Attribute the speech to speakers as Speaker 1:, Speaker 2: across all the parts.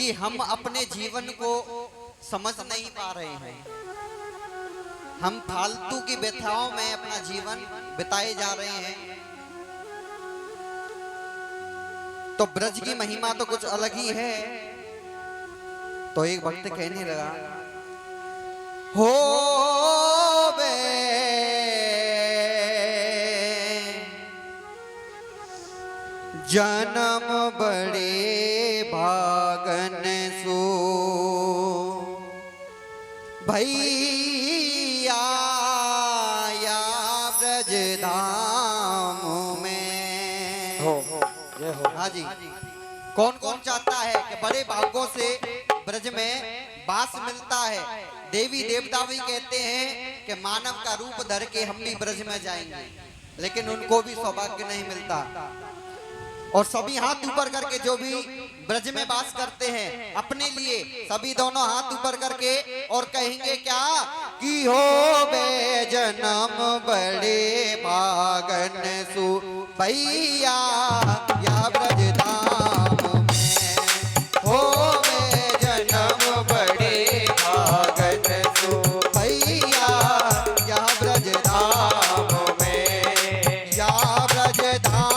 Speaker 1: कि हम अपने जीवन को समझ नहीं पा रहे हैं। हम फालतू की व्यथाओं में अपना जीवन बिताए जा रहे हैं। तो ब्रज की महिमा तो कुछ अलग ही है। तो एक भक्त कहने लगा, हो बे जन्म बड़े भागन सो भैया या ब्रज धाम में। हाँ जी, कौन कौन चाहता है कि बड़े भागों से ब्रज में वास मिलता है। देवी देवता भी कहते हैं कि मानव का रूप धर के हम भी ब्रज में जाएंगे, लेकिन उनको भी सौभाग्य नहीं मिलता। और सभी हाथ ऊपर करके जो भी ब्रज में वास करते हैं अपने लिए सभी दोनों हाथ ऊपर करके और कहेंगे क्या कि हो बे जन्म बड़े भागन सु भैया या ब्रज धाम में। हो बे जन्म बड़े भागन सु भैया या ब्रज धाम में, या ब्रज धाम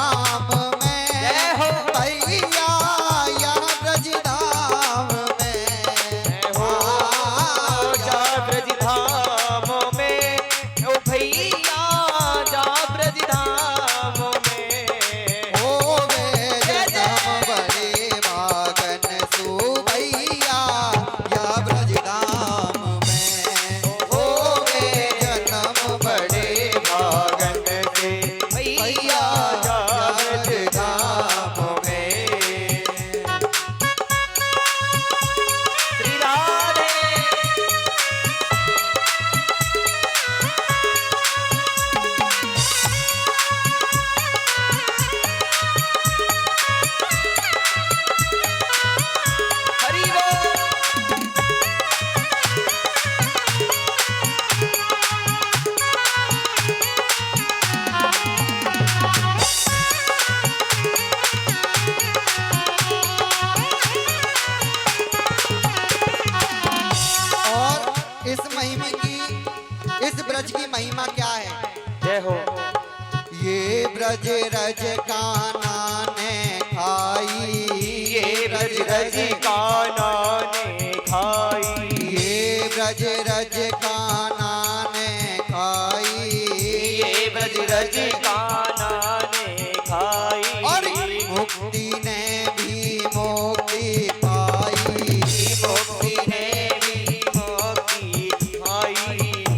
Speaker 1: महिमा क्या है। जय हो। ये ब्रज रज कान्हा ने खाई,
Speaker 2: ये ब्रज रज कान्हा ने खाई,
Speaker 1: ये ब्रज रज कान्हा ने खाई,
Speaker 2: ये ब्रज रज कान्हा ने खाई।
Speaker 1: और मुक्ति ने भी मुक्ति पाई,
Speaker 2: मुक्ति ने भी मुक्ति पाई।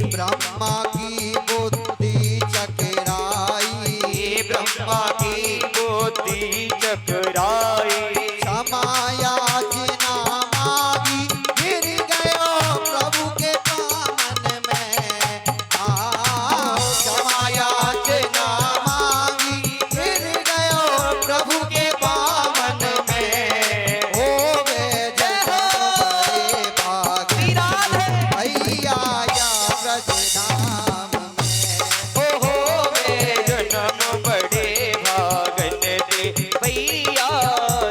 Speaker 1: ब्रह्मा
Speaker 2: की बुद्धि चकराई,
Speaker 1: क्षमा याचना मांगी गिर गयो प्रभु के पावन में। क्षमा याचना मांगी गिर गयो प्रभु के पावन में। हो वे जय भागी भैया या ब्रज धाम में।
Speaker 2: हो वे जन्म बड़े भैया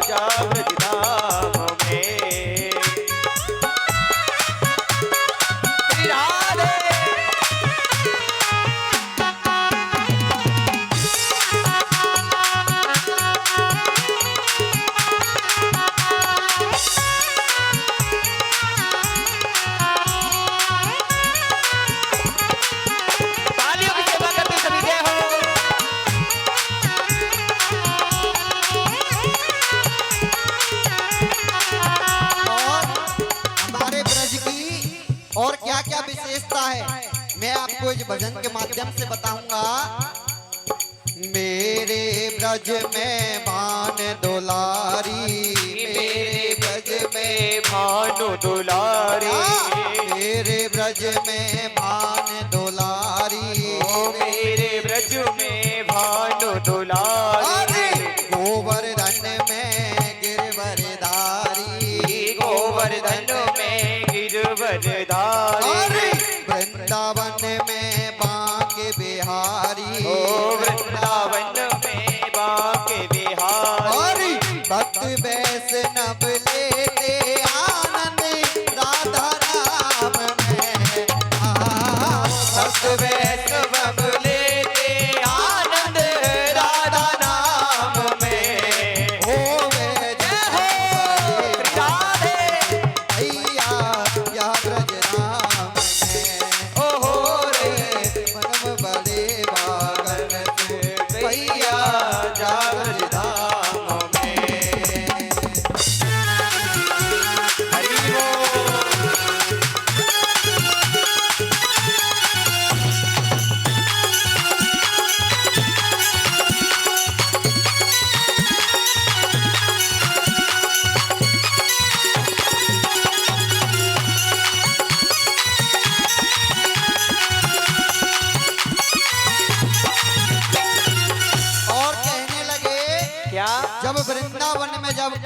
Speaker 2: जा ब्रज धाम में। राधे तालियों की सेवा करते सभी जय हो।
Speaker 1: और क्या क्या विशेषता है मैं आपको इस भजन के माध्यम से बताऊंगा। मेरे ब्रज में भान दुलारी,
Speaker 2: मेरे ब्रज में भानु दुलारी,
Speaker 1: मेरे ब्रज में भान दुलारी,
Speaker 2: मेरे ब्रज में भानु दुलारी।
Speaker 1: गोवर्धन में गिरवरधारी,
Speaker 2: गोवर्धन में गिरवरधारी।
Speaker 1: वृंदावन में बांके बिहारी,
Speaker 2: वृंदावन में बांके बिहारी।
Speaker 1: भक्त वैष्णव लेते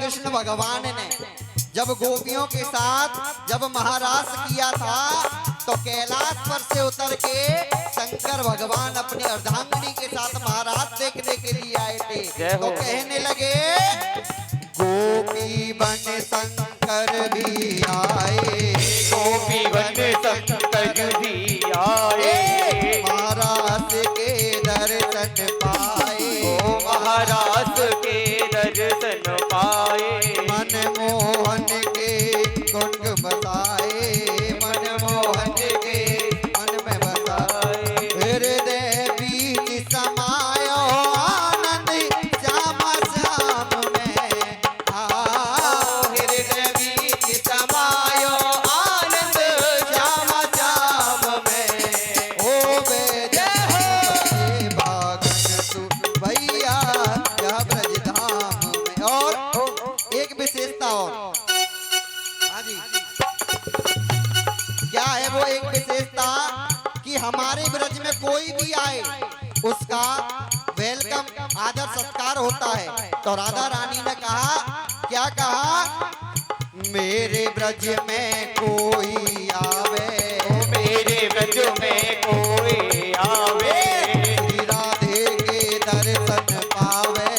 Speaker 1: कृष्ण भगवान ने जब गोपियों के साथ जब महारास किया था तो कैलाश पर से उतर के शंकर भगवान अपनी अर्धांगिनी के साथ महाराज देखने के लिए आए थे। तो कहने लगे गोपी बन शंकर भी आए,
Speaker 2: गोपी बन शंकर भी आए,
Speaker 1: महाराज के दर्शन पाए,
Speaker 2: ओ महाराज के दर्शन पाए,
Speaker 1: मनमोहन के गुण बसाए, मनमोहन के मन में बसाए, हृदय बीच समायो आनंद श्याम श्याम में, हृदय बीच समायो आनंद श्याम श्याम में, ओ जय भागन तू भैया यह ब्रजधाम में। और एक विशेषता और, हाँ जी, क्या है वो एक विशेषता कि हमारे ब्रज में कोई भी आए उसका वेलकम आदर सत्कार होता है। तो राधा रानी ने कहा, क्या कहा, मेरे ब्रज में कोई आवे,
Speaker 2: मेरे ब्रज में कोई आवे,
Speaker 1: श्री राधे के दर्शन पावे,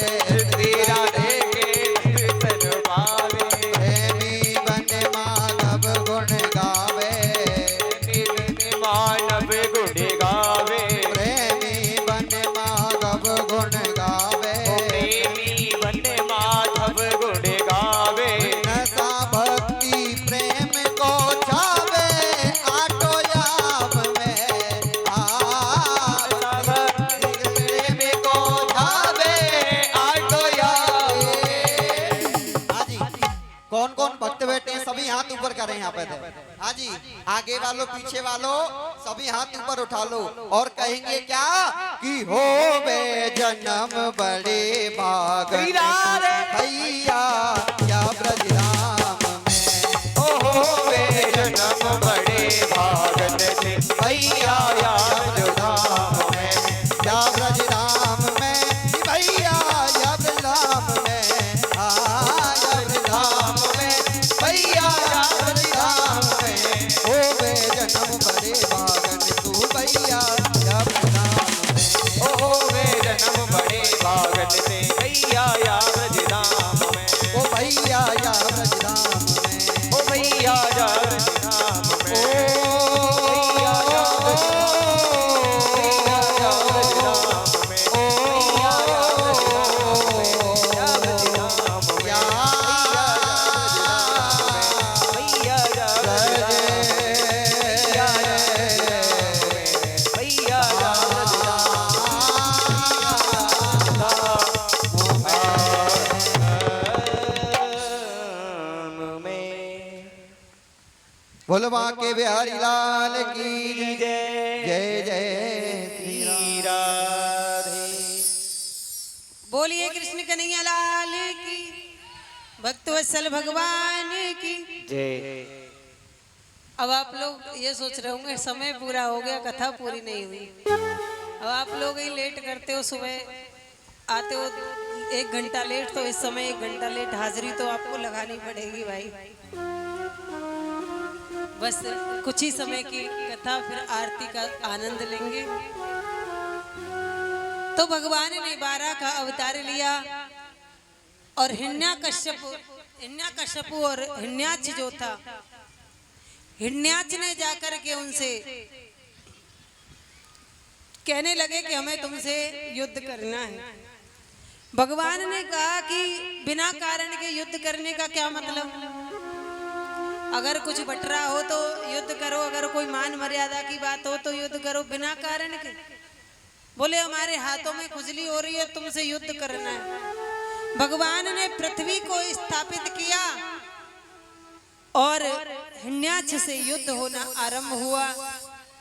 Speaker 2: श्री राधे के दर्शन पावे,
Speaker 1: प्रेमी बन माधव गुण गावे,
Speaker 2: मानव गुण गावे,
Speaker 1: प्रेमी बन माधव गुण गावे,
Speaker 2: प्रेमी बन माधव गुण गावे,
Speaker 1: नशा भक्ति प्रेम को छावे, आटो याम में प्रेम को छावे, आटो याम। हाँ जी, कौन कौन भक्त बैठे हैं सभी हाथ ऊपर करें यहाँ पे। हाँ जी, आगे वालों पीछे वालों सभी हाथ ऊपर उठा लो और कहेंगे क्या कि हो बे जन्म बड़े भाग भैया क्या ब्रजधाम में,
Speaker 2: ओ वे जन्म बड़े भागन थे भैया याद धाम में,
Speaker 1: क्या ब्रजधाम में भैया या ब्रजधाम में, या ब्रजधाम में भैया या ब्रजधाम में, हो बे जन्म बड़े भागन तू भैया या ब्रजधाम में,
Speaker 2: ओ वे जन्म बड़े भागन थे भैया याद धाम में,
Speaker 1: ओ भैया या ब्रजधाम में,
Speaker 2: ओ भैया याद धाम में,
Speaker 1: ओ भोलवा के बिहारी लाल की जय, जय जय श्री
Speaker 2: राधे।
Speaker 3: बोलिए कृष्ण कन्हैया लाल की, भक्तवत्सल भगवान की
Speaker 2: जय।
Speaker 3: अब आप लोग ये सोच रहे होंगे समय पूरा हो गया, कथा पूरी नहीं हुई। अब आप लोग ही लेट करते हो, सुबह आते हो 1 घंटा लेट, तो इस समय 1 घंटा लेट हाजिरी तो आपको लगानी पड़ेगी भाई। बस कुछ ही समय की कथा, फिर आरती का आनंद लेंगे। तो भगवान ने 12 का अवतार लिया और हिरण्यकश्यप और हिरण्याक्ष जो था, हिरण्याक्ष ने जाकर के उनसे कहने लगे कि हमें तुमसे युद्ध करना है। भगवान ने कहा कि बिना कारण के युद्ध करने का क्या मतलब, अगर कुछ बटरा हो तो युद्ध करो, अगर कोई मान मर्यादा की बात हो तो युद्ध करो, बिना कारण के। बोले हमारे हाथों में खुजली हो रही है, तुमसे युद्ध करना है। भगवान ने पृथ्वी को स्थापित किया और हिरण्याक्ष से युद्ध होना आरंभ हुआ।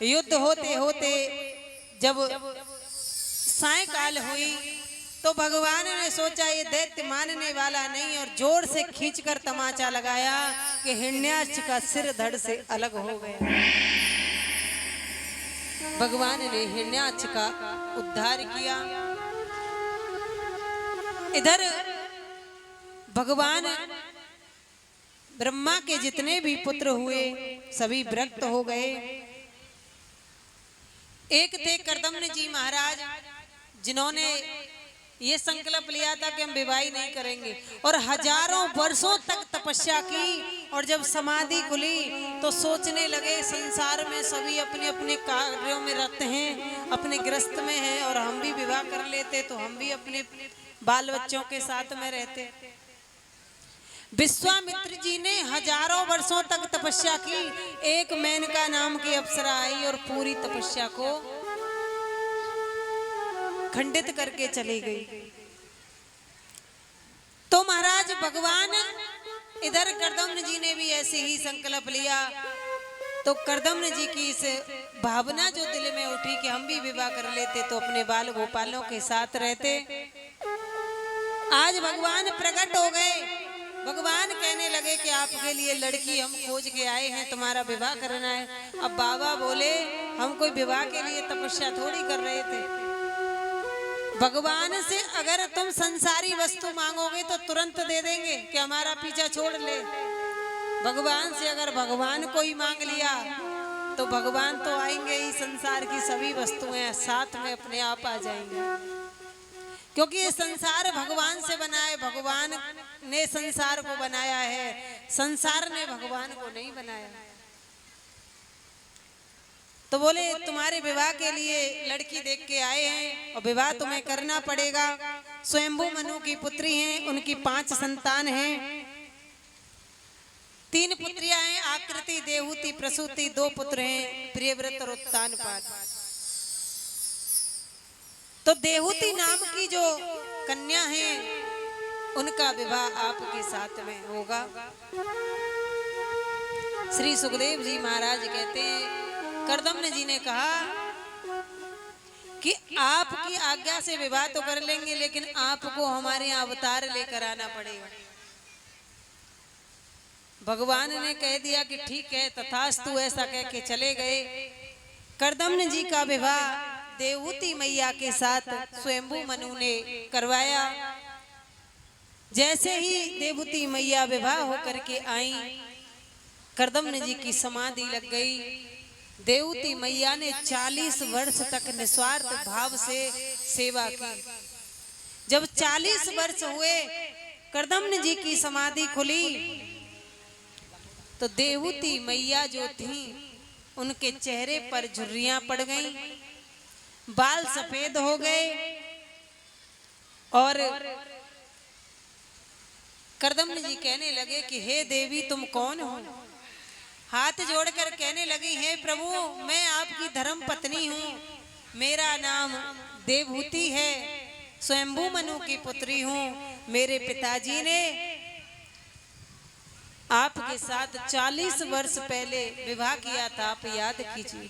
Speaker 3: युद्ध होते होते जब सायंकाल हुई तो भगवान ने सोचा ये दैत्य मानने वाला नहीं, और जोर से खींचकर तमाचा लगाया कि हिरण्याक्ष का सिर धड़ से अलग हो गया। भगवान ने हिरण्याक्ष का उद्धार किया। इधर भगवान ब्रह्मा के जितने भी पुत्र हुए सभी विरक्त हो गए। एक थे कर्दम्न जी महाराज, जिन्होंने ये संकल्प लिया था कि हम विवाह नहीं करेंगे, और हजारों वर्षों तक तपस्या की। और जब समाधि खुली तो सोचने लगे संसार में सभी अपने अपने कार्यों में रत हैं, अपने गृहस्थ में हैं, और हम भी विवाह कर लेते तो हम भी अपने बाल बच्चों के साथ में रहते। विश्वामित्र जी ने हजारों वर्षों तक तपस्या की। एक मेनका नाम की अप्सरा आई और पूरी तपस्या को खंडित करके चली गई। तो महाराज भगवान इधर कर्दम्न जी ने भी ऐसे ही संकल्प लिया। तो कर्दम्न जी की इस भावना जो दिल में उठी कि हम भी विवाह कर लेते तो अपने बाल गोपालों के साथ रहते। आज भगवान प्रकट हो गए। भगवान कहने लगे कि आपके लिए लड़की हम खोज के आए हैं, तुम्हारा विवाह करना है। अब बाबा बोले हम कोई विवाह के लिए तपस्या थोड़ी कर रहे थे। भगवान से अगर तुम संसारी वस्तु मांगोगे तो तुरंत दे देंगे कि हमारा पीछा छोड़ ले। भगवान से अगर भगवान को ही मांग लिया तो भगवान तो आएंगे ही, संसार की सभी वस्तुएं साथ में अपने आप आ जाएंगी। क्योंकि ये संसार भगवान से बना है, भगवान ने संसार को बनाया है, संसार ने भगवान को नहीं बनाया। तो बोले तुम्हारे विवाह के लिए लड़की देख के आए हैं और विवाह तुम्हें करना पड़ेगा। स्वयंभू मनु की पुत्री हैं, उनकी 5 संतान हैं। 3 पुत्रियां हैं, आकृति, देवहूति, प्रसूति। 2 पुत्र हैं, प्रियव्रत और उत्तानपाद। तो देवहूति नाम की जो कन्या है उनका विवाह आपके साथ में होगा। श्री सुखदेव जी महाराज कहते हैं कर्दम्न जी ने कहा कि आपकी आज्ञा से विवाह तो कर लेंगे, लेकिन आपको हमारे यहाँ अवतार लेकर आना पड़ेगा। भगवान ने कह दिया कि ठीक है तथास्तु, ऐसा कह के चले गए। कर्दम्न जी का विवाह देवहूति मैया के साथ स्वयंभू मनु ने करवाया। जैसे ही देवहूति मैया विवाह होकर के आई, कर्दम्न जी की समाधि लग गई। देवहूति मैया ने 40 वर्ष तक निस्वार्थ भाव से सेवा की। जब 40 वर्ष हुए, कर्दम्न जी की समाधि खुली तो देवहूति मैया जो थी उनके चेहरे पर झुर्रियां पड़ गईं, बाल सफेद हो गए। और कर्दम्न जी कहने लगे कि हे देवी तुम कौन हो। हाथ जोड़कर कहने लगी हे प्रभु मैं आपकी धर्म पत्नी हूँ, मेरा नाम देवहूति है, स्वयंभू मनु की पुत्री हूँ। मेरे पिताजी ने आपके साथ 40 वर्ष पहले विवाह किया था, आप याद कीजिए।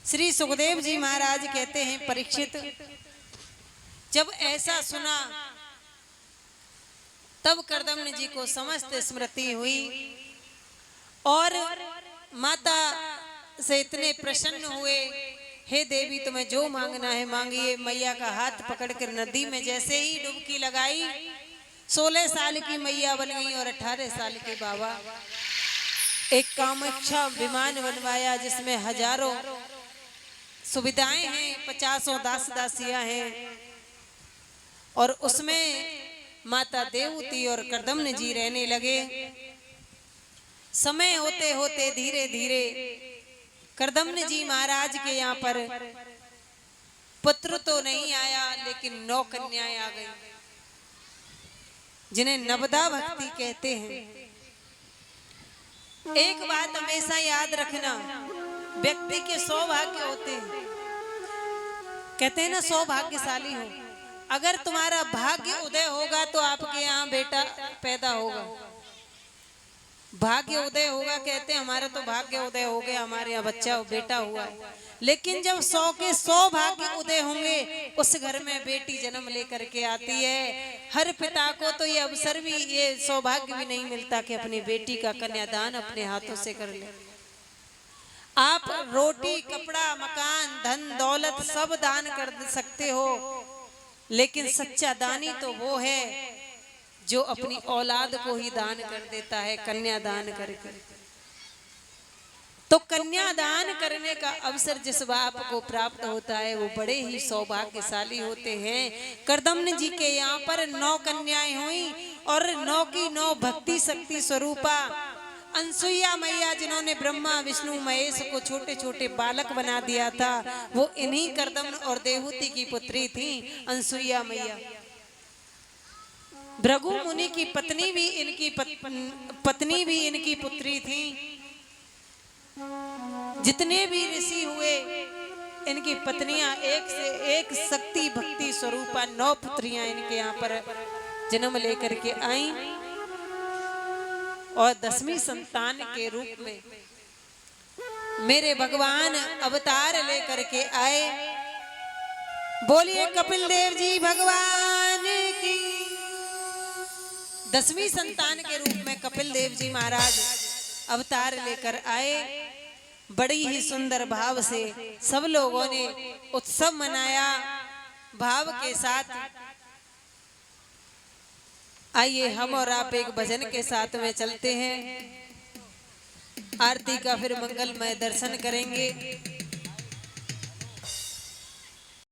Speaker 3: श्री सुखदेव जी महाराज कहते हैं परीक्षित जब ऐसा सुना तब कर्दम्न जी को समस्त स्मृति हुई और माता से इतने प्रसन्न हुए, हे देवी तुम्हें जो मांगना है मांगिए। मैया का हाथ पकड़कर नदी में जैसे ही डुबकी लगाई, 16 साल की मैया बन गई और 18 साल के बाबा। एक कामाक्षा विमान बनवाया जिसमें हजारों सुविधाएं हैं, 50 दास दासियां हैं, और उसमें माता देवहूति और कर्दम्न जी रहने लगे। समय होते होते धीरे धीरे कर्दम्न जी महाराज के यहाँ पर पुत्र तो नहीं आया, लेकिन 9 कन्याएं आ गई जिन्हें नवदा भक्ति कहते हैं। एक बात हमेशा याद रखना, व्यक्ति के सौभाग्य होते हैं, कहते हैं ना सौभाग्यशाली हो। अगर तुम्हारा भाग्य उदय होगा तो आपके यहाँ बेटा पैदा होगा। भाग्य उदय होगा, कहते हैं हमारा तो भाग्य उदय हो गया, हमारे यहाँ बच्चा बेटा हुआ है। लेकिन जब 100 के 100 भाग्य उदय होंगे उस घर में बेटी जन्म लेकर के आती है। हर पिता को तो ये अवसर भी, ये सौभाग्य भी नहीं मिलता कि अपनी बेटी का कन्यादान अपने हाथों से कर ले। आप रोटी, कपड़ा, मकान, धन दौलत सब दान कर सकते हो, लेकिन सच्चा दानी तो वो है जो अपनी औलाद को ही दान कर देता है, कन्या दान करके। तो कन्या दान करने का अवसर जिस बाप को प्राप्त होता है वो बड़े ही सौभाग्यशाली होते हैं। करदम्न जी के यहाँ पर 9 कन्याएं हुई और 9 की 9 भक्ति शक्ति स्वरूपा अनसुईया मैया, जिन्होंने ब्रह्मा विष्णु महेश को छोटे छोटे बालक बना दिया था, वो इन्हीं करदम्न और देवहूति की पुत्री थी अनसुईया मैया। भृगु मुनि की पत्नी भी इनकी पुत्री थी। जितने भी ऋषि हुए इनकी पत्नियां एक से एक शक्ति भक्ति स्वरूपा 9 पुत्रियां इनके यहाँ पर जन्म लेकर के आई और 10वीं संतान के रूप में मेरे भगवान अवतार लेकर के आए। बोलिए कपिल देव जी भगवान की। 10वीं संतान के रूप में कपिल देव जी महाराज अवतार लेकर आए। बड़ी ही सुंदर भाव से सब लोगों ने उत्सव मनाया भाव के साथ। आइए हम और आप एक भजन के साथ में चलते हैं, आरती का फिर मंगलमय दर्शन करेंगे।